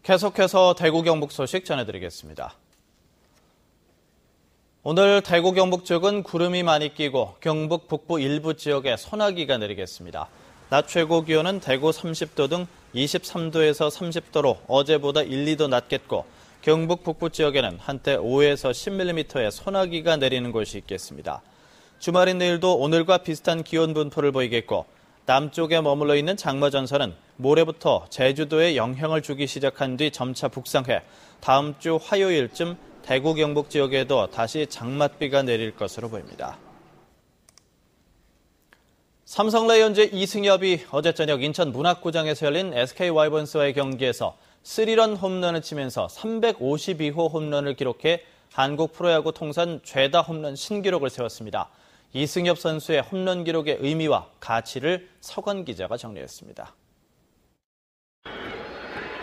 계속해서 대구 경북 소식 전해드리겠습니다. 오늘 대구 경북 쪽은 구름이 많이 끼고 경북 북부 일부 지역에 소나기가 내리겠습니다. 낮 최고 기온은 대구 30도 등 23도에서 30도로 어제보다 1, 2도 낮겠고 경북 북부 지역에는 한때 5에서 10mm의 소나기가 내리는 곳이 있겠습니다. 주말인 내일도 오늘과 비슷한 기온 분포를 보이겠고 남쪽에 머물러 있는 장마전선은 모레부터 제주도에 영향을 주기 시작한 뒤 점차 북상해 다음 주 화요일쯤 대구 경북 지역에도 다시 장맛비가 내릴 것으로 보입니다. 삼성 라이온즈 이승엽이 어제 저녁 인천 문학구장에서 열린 SK 와이번스와의 경기에서 3런 홈런을 치면서 352호 홈런을 기록해 한국 프로야구 통산 최다 홈런 신기록을 세웠습니다. 이승엽 선수의 홈런 기록의 의미와 가치를 서건 기자가 정리했습니다.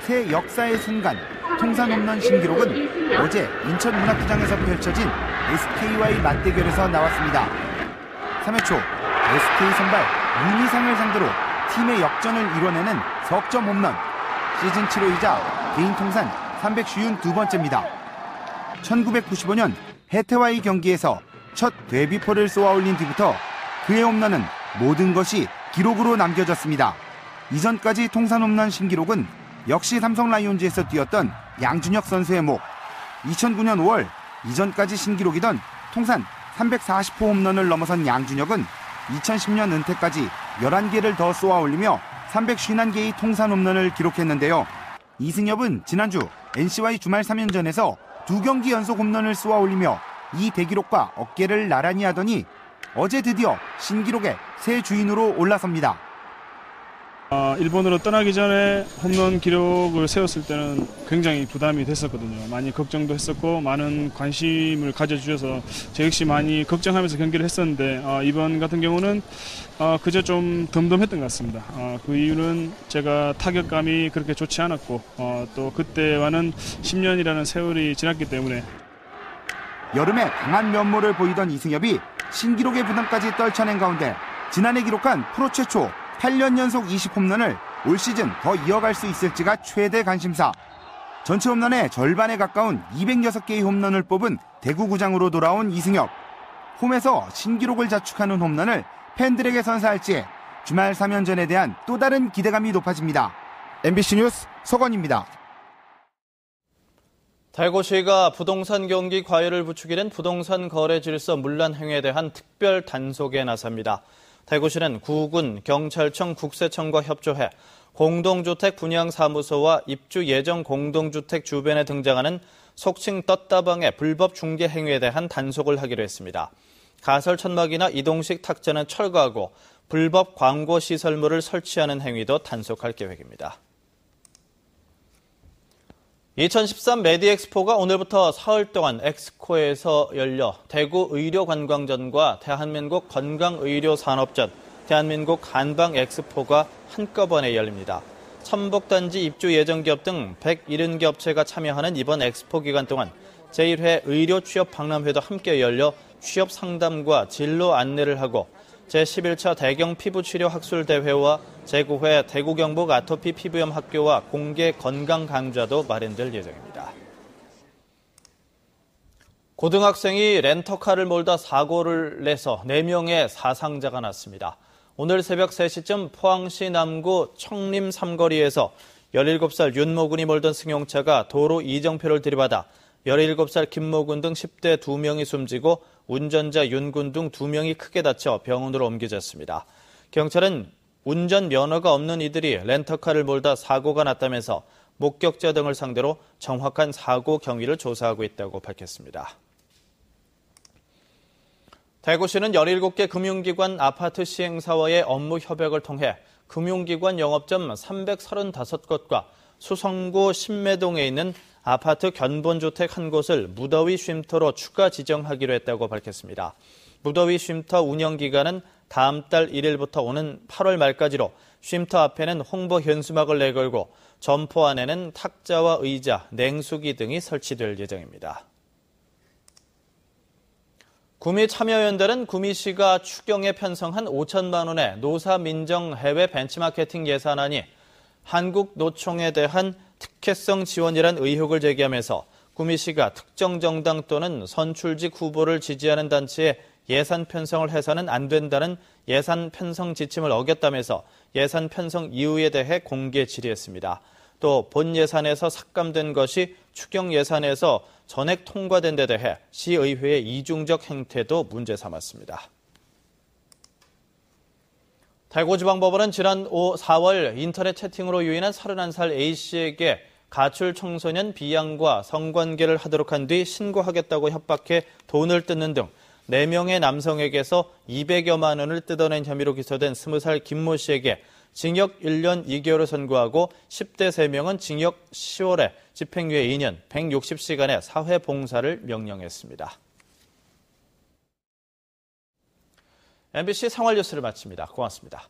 새 역사의 순간, 통산 홈런 신기록은 어제 인천 문학구장에서 펼쳐진 SK와의 맞대결에서 나왔습니다. 3회 초 SK 선발 윤희상을 상대로 팀의 역전을 이뤄내는 석점 홈런, 시즌 7호이자 개인 통산 352번째입니다. 1995년 해태와의 경기에서 첫 데뷔포를 쏘아올린 뒤부터 그의 홈런은 모든 것이 기록으로 남겨졌습니다. 이전까지 통산 홈런 신기록은 역시 삼성 라이온즈에서 뛰었던 양준혁 선수의 목. 2009년 5월 이전까지 신기록이던 통산 340호 홈런을 넘어선 양준혁은 2010년 은퇴까지 11개를 더 쏘아올리며 351개의 통산 홈런을 기록했는데요. 이승엽은 지난주 NC와의 주말 3연전에서 2경기 연속 홈런을 쏘아올리며 이 대기록과 어깨를 나란히 하더니 어제 드디어 신기록의 새 주인으로 올라섭니다. 일본으로 떠나기 전에 홈런 기록을 세웠을 때는 굉장히 부담이 됐었거든요. 많이 걱정도 했었고 많은 관심을 가져주셔서 저 역시 많이 걱정하면서 경기를 했었는데 이번 같은 경우는 그저 좀 덤덤했던 것 같습니다. 그 이유는 제가 타격감이 그렇게 좋지 않았고 또 그때와는 10년이라는 세월이 지났기 때문에 여름에 강한 면모를 보이던 이승엽이 신기록의 부담까지 떨쳐낸 가운데 지난해 기록한 프로 최초 8년 연속 20홈런을 올 시즌 더 이어갈 수 있을지가 최대 관심사. 전체 홈런의 절반에 가까운 206개의 홈런을 뽑은 대구구장으로 돌아온 이승엽. 홈에서 신기록을 자축하는 홈런을 팬들에게 선사할지 주말 3연전에 대한 또 다른 기대감이 높아집니다. MBC 뉴스 서건입니다. 대구시가 부동산 경기 과열을 부추기는 부동산 거래 질서 문란 행위에 대한 특별 단속에 나섭니다. 대구시는 구군, 경찰청, 국세청과 협조해 공동주택 분양사무소와 입주 예정 공동주택 주변에 등장하는 속칭 떴다방의 불법 중개 행위에 대한 단속을 하기로 했습니다. 가설 천막이나 이동식 탁자는 철거하고 불법 광고 시설물을 설치하는 행위도 단속할 계획입니다. 2013 메디엑스포가 오늘부터 사흘 동안 엑스코에서 열려 대구 의료관광전과 대한민국 건강의료산업전, 대한민국 한방엑스포가 한꺼번에 열립니다. 첨복단지 입주 예정 기업 등 170개 업체가 참여하는 이번 엑스포 기간 동안 제1회 의료 취업 박람회도 함께 열려 취업 상담과 진로 안내를 하고 제11차 대경 피부치료 학술대회와 제9회 대구 경북 아토피 피부염 학교와 공개 건강 강좌도 마련될 예정입니다. 고등학생이 렌터카를 몰다 사고를 내서 4명의 사상자가 났습니다. 오늘 새벽 3시쯤 포항시 남구 청림 삼거리에서 17살 윤모군이 몰던 승용차가 도로 이정표를 들이받아 17살 김모군 등 10대 2명이 숨지고 운전자 윤군 등 2명이 크게 다쳐 병원으로 옮겨졌습니다. 경찰은 운전 면허가 없는 이들이 렌터카를 몰다 사고가 났다면서 목격자 등을 상대로 정확한 사고 경위를 조사하고 있다고 밝혔습니다. 대구시는 17개 금융기관 아파트 시행사와의 업무 협약을 통해 금융기관 영업점 335곳과 수성구 신매동에 있는 아파트 견본주택 한 곳을 무더위 쉼터로 추가 지정하기로 했다고 밝혔습니다. 무더위 쉼터 운영기간은 다음 달 1일부터 오는 8월 말까지로 쉼터 앞에는 홍보 현수막을 내걸고 점포 안에는 탁자와 의자, 냉수기 등이 설치될 예정입니다. 구미참여연대는 구미시가 추경에 편성한 5천만 원의 노사민정 해외 벤치마케팅 예산안이 한국노총에 대한 특혜성 지원이란 의혹을 제기하면서 구미 씨가 특정 정당 또는 선출직 후보를 지지하는 단체에 예산 편성을 해서는 안 된다는 예산 편성 지침을 어겼다면서 예산 편성 이유에 대해 공개 질의했습니다. 또 본 예산에서 삭감된 것이 추경 예산에서 전액 통과된 데 대해 시의회의 이중적 행태도 문제 삼았습니다. 대구지방법원은 지난 4월 인터넷 채팅으로 유인한 31살 A씨에게 가출 청소년 B양과 성관계를 하도록 한 뒤 신고하겠다고 협박해 돈을 뜯는 등 4명의 남성에게서 200여만 원을 뜯어낸 혐의로 기소된 20살 김모 씨에게 징역 1년 2개월을 선고하고 10대 3명은 징역 10월에 집행유예 2년 160시간의 사회봉사를 명령했습니다. MBC 생활뉴스를 마칩니다. 고맙습니다.